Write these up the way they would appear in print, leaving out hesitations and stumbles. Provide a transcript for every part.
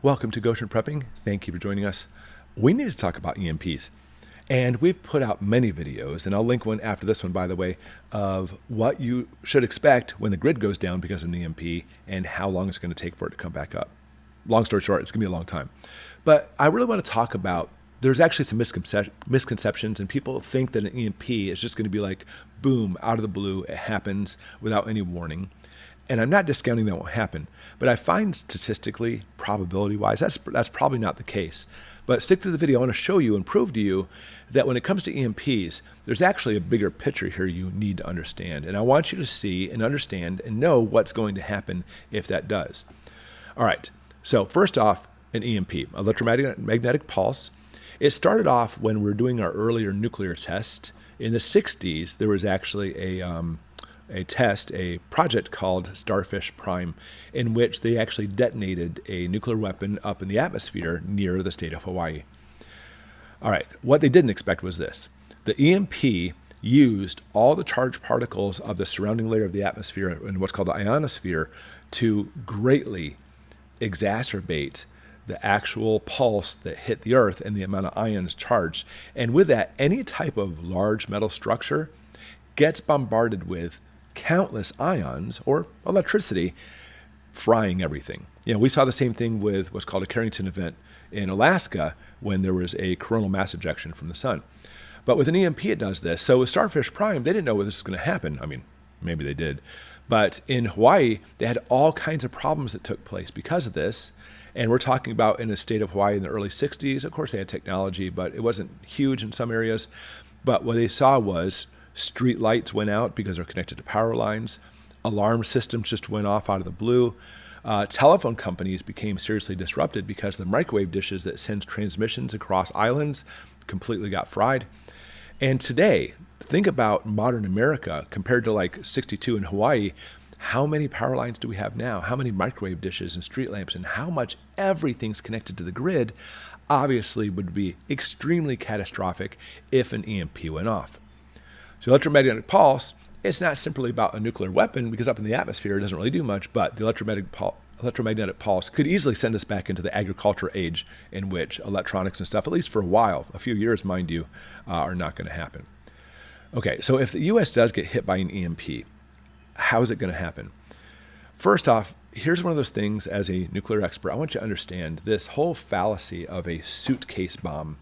Welcome to Goshen Prepping. Thank you for joining us. We need to talk about EMPs. And we've put out many videos, and I'll link one after this one, by the way, of what you should expect when the grid goes down because of an EMP and how long it's going to take for it to come back up. Long story short, it's going to be a long time. But I really want to talk about, there's actually some misconceptions, and people think that an EMP is just going to be like, boom, out of the blue, it happens without any warning. And I'm not discounting that won't happen, but I find statistically, probability-wise, that's probably not the case. But stick through the video. I want to show you and prove to you that when it comes to EMPs, there's actually a bigger picture here you need to understand. And I want you to see and understand and know what's going to happen if that does. All right, so first off, an EMP, electromagnetic pulse. It started off when we were doing our earlier nuclear test. In the 60s, there was actually a project called Starfish Prime, in which they actually detonated a nuclear weapon up in the atmosphere near the state of Hawaii. All right, what they didn't expect was this. The EMP used all the charged particles of the surrounding layer of the atmosphere in what's called the ionosphere to greatly exacerbate the actual pulse that hit the Earth and the amount of ions charged. And with that, any type of large metal structure gets bombarded with countless ions or electricity frying everything. You know, we saw the same thing with what's called a Carrington event in Alaska when there was a coronal mass ejection from the sun. But with an EMP, it does this. So with Starfish Prime, they didn't know this was going to happen. I mean, maybe they did. But in Hawaii, they had all kinds of problems that took place because of this. And we're talking about in the state of Hawaii in the early 60s. Of course, they had technology, but it wasn't huge in some areas. But what they saw was street lights went out because they're connected to power lines. Alarm systems just went off out of the blue. Telephone companies became seriously disrupted because the microwave dishes that sends transmissions across islands completely got fried. And today, think about modern America compared to like 62 in Hawaii. How many power lines do we have now? How many microwave dishes and street lamps, and how much everything's connected to the grid obviously would be extremely catastrophic if an EMP went off. So electromagnetic pulse, it's not simply about a nuclear weapon because up in the atmosphere it doesn't really do much, but the electromagnetic pulse could easily send us back into the agriculture age in which electronics and stuff, at least for a while, a few years, mind you, are not going to happen. Okay, so if the U.S. does get hit by an EMP, how is it going to happen? First off, here's one of those things as a nuclear expert. I want you to understand this whole fallacy of a suitcase bomb.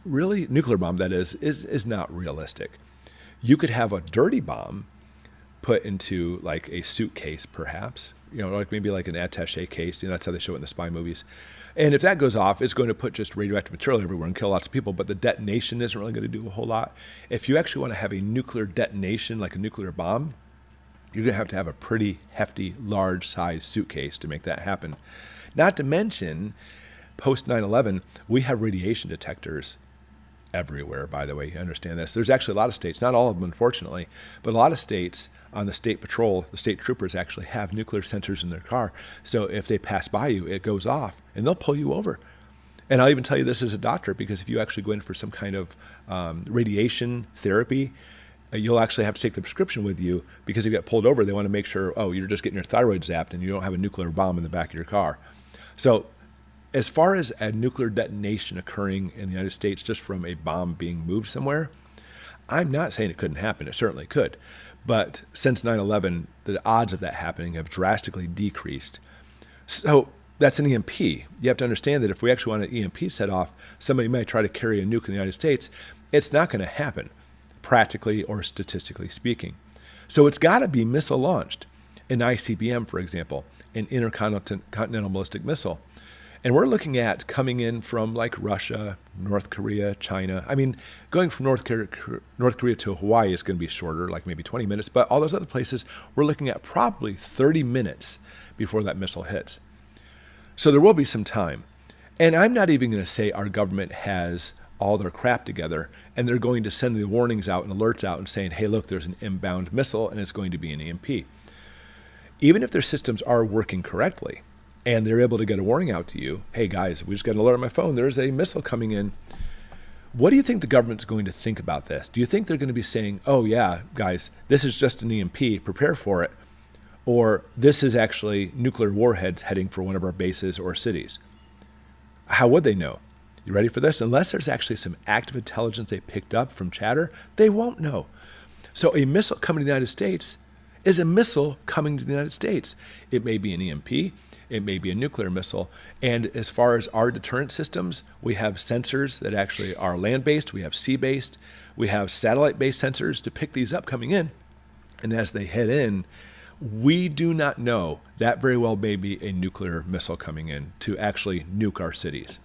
Really, nuclear bomb, that is not realistic. You could have a dirty bomb put into like a suitcase, perhaps, like maybe like an attaché case. That's how they show it in the spy movies. And if that goes off, it's going to put just radioactive material everywhere and kill lots of people, but the detonation isn't really going to do a whole lot. If you actually want to have a nuclear detonation, like a nuclear bomb, you're going to have a pretty hefty, large size suitcase to make that happen. Not to mention, post 9/11, we have radiation detectors everywhere, by the way. You understand this. There's actually a lot of states, not all of them, unfortunately, but a lot of states on the state patrol, the state troopers actually have nuclear sensors in their car. So if they pass by you, it goes off and they'll pull you over. And I'll even tell you this as a doctor, because if you actually go in for some kind of radiation therapy, you'll actually have to take the prescription with you, because if you get pulled over, they want to make sure, oh, you're just getting your thyroid zapped and you don't have a nuclear bomb in the back of your car. So as far as a nuclear detonation occurring in the United States just from a bomb being moved somewhere, I'm not saying it couldn't happen. It certainly could. But since 9/11, the odds of that happening have drastically decreased. So that's an EMP. You have to understand that if we actually want an EMP set off, somebody might try to carry a nuke in the United States. It's not going to happen, practically or statistically speaking. So it's got to be missile launched. An ICBM, for example, an intercontinental ballistic missile. And we're looking at coming in from like Russia, North Korea, China. I mean, going from North Korea to Hawaii is going to be shorter, like maybe 20 minutes. But all those other places, we're looking at probably 30 minutes before that missile hits. So there will be some time. And I'm not even going to say our government has all their crap together and they're going to send the warnings out and alerts out and saying, hey, look, there's an inbound missile and it's going to be an EMP. Even if their systems are working correctly, and they're able to get a warning out to you, hey guys, we just got an alert on my phone, there's a missile coming in. What do you think the government's going to think about this? Do you think they're going to be saying, oh yeah, guys, this is just an EMP, prepare for it? Or this is actually nuclear warheads heading for one of our bases or cities. How would they know? You ready for this? Unless there's actually some active intelligence they picked up from chatter, they won't know. So a missile coming to the United States is a missile coming to the United States. It may be an EMP, it may be a nuclear missile. And as far as our deterrent systems, we have sensors that actually are land-based, we have sea-based, we have satellite-based sensors to pick these up coming in. And as they head in, we do not know. That very well may be a nuclear missile coming in to actually nuke our cities.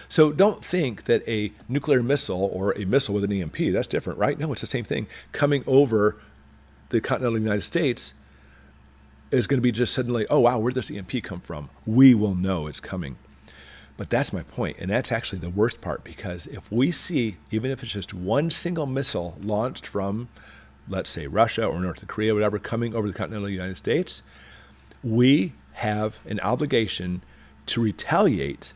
So don't think that a nuclear missile or a missile with an EMP, that's different, right? No, it's the same thing. Coming over the continental United States is going to be just suddenly, oh, wow, where'd this EMP come from? We will know it's coming. But that's my point, and that's actually the worst part, because if we see, even if it's just one single missile launched from, let's say, Russia or North Korea, whatever, coming over the continental United States, we have an obligation to retaliate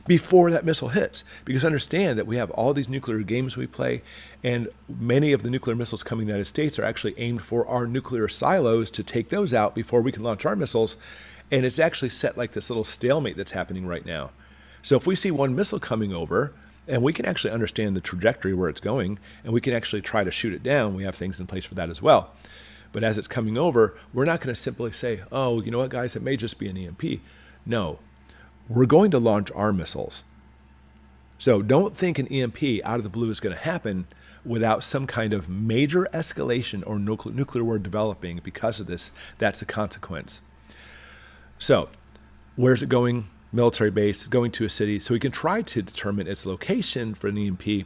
before that missile hits. Because understand that we have all these nuclear games we play, and many of the nuclear missiles coming to the United States are actually aimed for our nuclear silos to take those out before we can launch our missiles. And it's actually set like this little stalemate that's happening right now. So if we see one missile coming over, and we can actually understand the trajectory where it's going, and we can actually try to shoot it down, we have things in place for that as well. But as it's coming over, we're not going to simply say, oh, you know what, guys, it may just be an EMP. No. We're going to launch our missiles. So don't think an EMP out of the blue is going to happen without some kind of major escalation or nuclear war developing because of this. That's the consequence. So where's it going? Military base, going to a city. So we can try to determine its location for an EMP,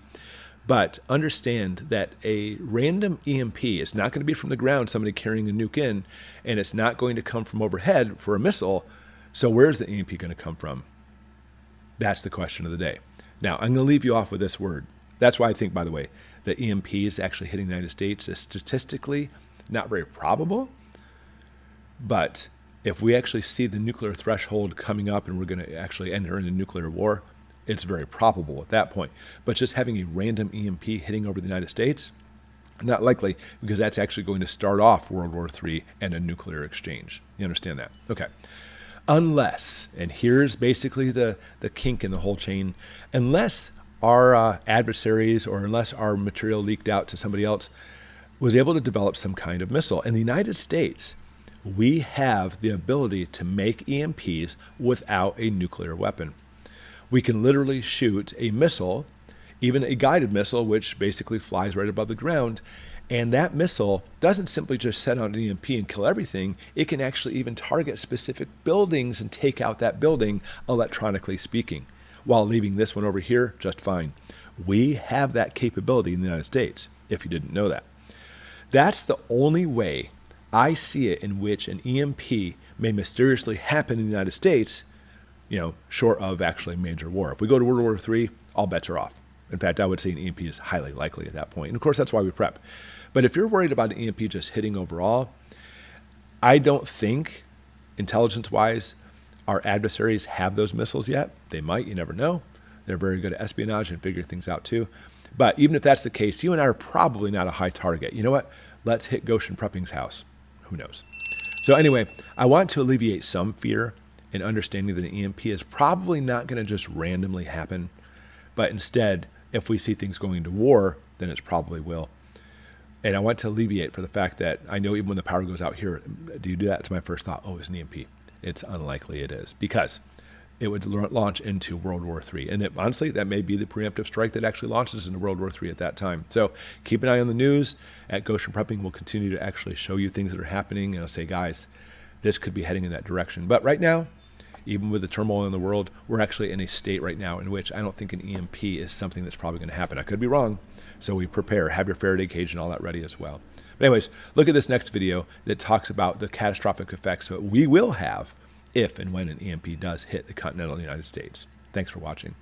but understand that a random EMP is not going to be from the ground, somebody carrying a nuke in, and it's not going to come from overhead for a missile. So where's the EMP going to come from? That's the question of the day. Now, I'm going to leave you off with this word. That's why I think, by the way, that EMPs actually hitting the United States is statistically not very probable. But if we actually see the nuclear threshold coming up and we're going to actually enter into nuclear war, it's very probable at that point. But just having a random EMP hitting over the United States, not likely, because that's actually going to start off World War III and a nuclear exchange. You understand that? Okay. Unless, and here's basically the kink in the whole chain, unless our adversaries or unless our material leaked out to somebody else was able to develop some kind of missile. In the United States, we have the ability to make EMPs without a nuclear weapon. We can literally shoot a missile, even a guided missile, which basically flies right above the ground. And that missile doesn't simply just set on an EMP and kill everything. It can actually even target specific buildings and take out that building, electronically speaking, while leaving this one over here just fine. We have that capability in the United States, if you didn't know that. That's the only way I see it in which an EMP may mysteriously happen in the United States, short of actually major war. If we go to World War III, all bets are off. In fact, I would say an EMP is highly likely at that point. And of course, that's why we prep. But if you're worried about an EMP just hitting overall, I don't think, intelligence-wise, our adversaries have those missiles yet. They might, you never know. They're very good at espionage and figure things out too. But even if that's the case, you and I are probably not a high target. You know what? Let's hit Goshen Prepping's house. Who knows? So anyway, I want to alleviate some fear in understanding that an EMP is probably not going to just randomly happen. But instead, if we see things going to war, then it probably will. And I want to alleviate for the fact that I know even when the power goes out here, do you do that? To my first thought, oh, it's an EMP. It's unlikely it is, because it would launch into World War III. And honestly, that may be the preemptive strike that actually launches into World War III at that time. So keep an eye on the news. At Goshen Prepping, we'll continue to actually show you things that are happening. And I'll say, guys, this could be heading in that direction. But right now, even with the turmoil in the world, we're actually in a state right now in which I don't think an EMP is something that's probably going to happen. I could be wrong. So we prepare, have your Faraday cage and all that ready as well. But anyways, look at this next video that talks about the catastrophic effects that we will have if and when an EMP does hit the continental United States. Thanks for watching.